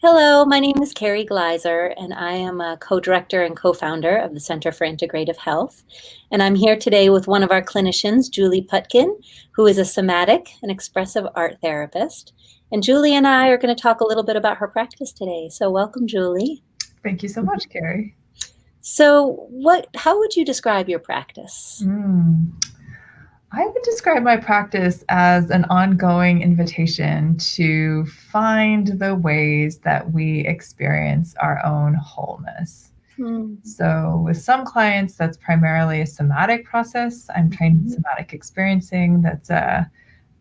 Hello, my name is Carrie Gleiser, and I am a co-director and co-founder of the Center for Integrative Health. And I'm here today with one of our clinicians, Julie Putkin, who is a somatic and expressive art therapist. And Julie and I are going to talk a little bit about her practice today. So welcome, Julie. Thank you so much, Carrie. So how would you describe your practice? I would describe my practice as an ongoing invitation to find the ways that we experience our own wholeness. So with some clients, that's primarily a somatic process. I'm trained in somatic experiencing. That's a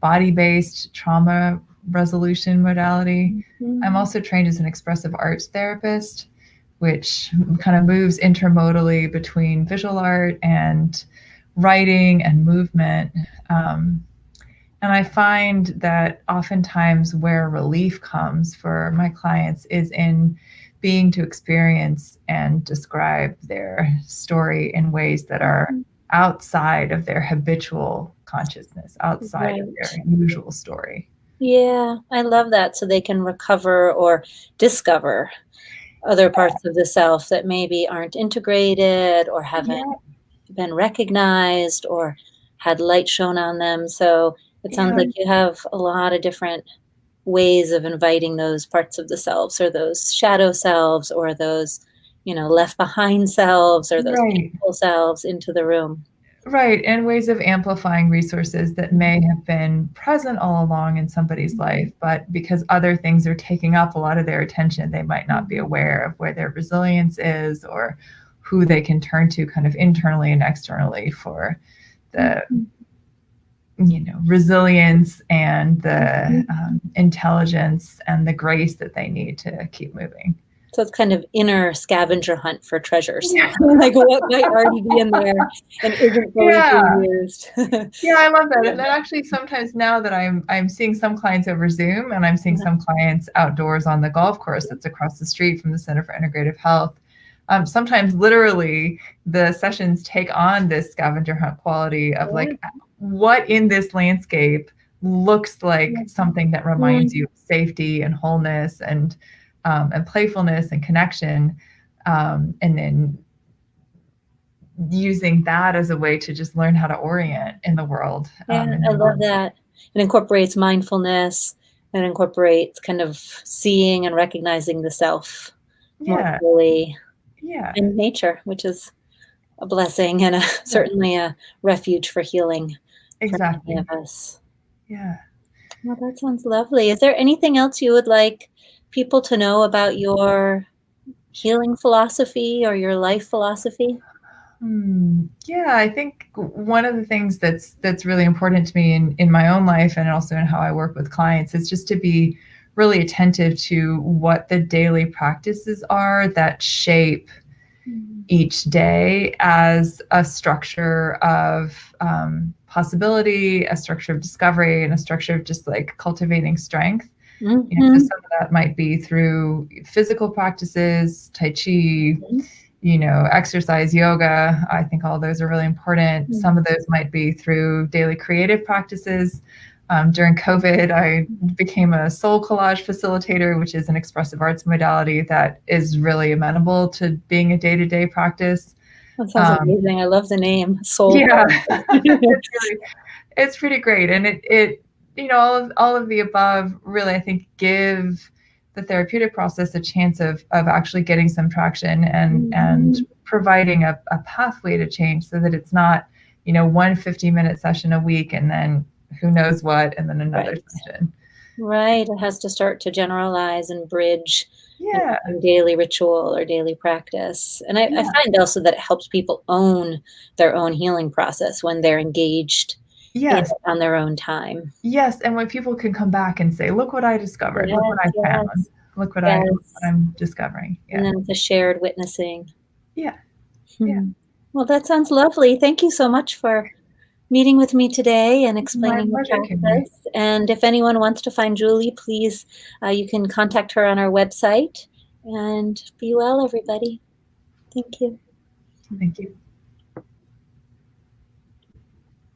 body-based trauma resolution modality. I'm also trained as an expressive arts therapist, which kind of moves intermodally between visual art and writing and movement. And I find that oftentimes where relief comes for my clients is in being to experience and describe their story in ways that are outside of their habitual consciousness, outside of their usual story. Yeah, I love that. So they can recover or discover other parts of the self that maybe aren't integrated or haven't been recognized or had light shown on them. So it sounds like you have a lot of different ways of inviting those parts of the selves, or those shadow selves, or those, left behind selves, or those painful selves into the room. Right, and ways of amplifying resources that may have been present all along in somebody's life, but because other things are taking up a lot of their attention, they might not be aware of where their resilience is or who they can turn to kind of internally and externally for the resilience and the intelligence and the grace that they need to keep moving. So it's kind of inner scavenger hunt for treasures. Like what might already be in there and isn't being used. Yeah, I love that. And then actually sometimes now that I'm seeing some clients over Zoom, and I'm seeing some clients outdoors on the golf course that's across the street from the Center for Integrative Health. Sometimes literally the sessions take on this scavenger hunt quality of like what in this landscape looks like something that reminds you of safety and wholeness and playfulness and connection, and then using that as a way to just learn how to orient in the world. I love that. It incorporates mindfulness and incorporates kind of seeing and recognizing the self more fully in nature, which is a blessing and certainly a refuge for healing for many of us. Well, that sounds lovely. Is there anything else you would like people to know about your healing philosophy or your life philosophy? Yeah, I think one of the things that's really important to me in my own life and also in how I work with clients is just to be really attentive to what the daily practices are that shape each day as a structure of possibility, a structure of discovery, and a structure of just like cultivating strength. So some of that might be through physical practices, Tai Chi, exercise, yoga. I think all those are really important. Some of those might be through daily creative practices. During COVID, I became a soul collage facilitator, which is an expressive arts modality that is really amenable to being a day-to-day practice. That sounds amazing. I love the name, soul. Yeah, it's pretty great. And it all of the above really, I think, give the therapeutic process a chance of actually getting some traction and providing a pathway to change so that it's not, one 50-minute session a week and then who knows what, and then another session. Right. It has to start to generalize and bridge in daily ritual or daily practice. And I find also that it helps people own their own healing process when they're engaged on their own time. Yes. And when people can come back and say, look what I discovered, look what I found, look what I'm discovering. And then it's a shared witnessing. Yeah. Well, that sounds lovely. Thank you so much for meeting with me today and explaining the practice. And if anyone wants to find Julie, please, you can contact her on our website. And be well, everybody. Thank you. Thank you.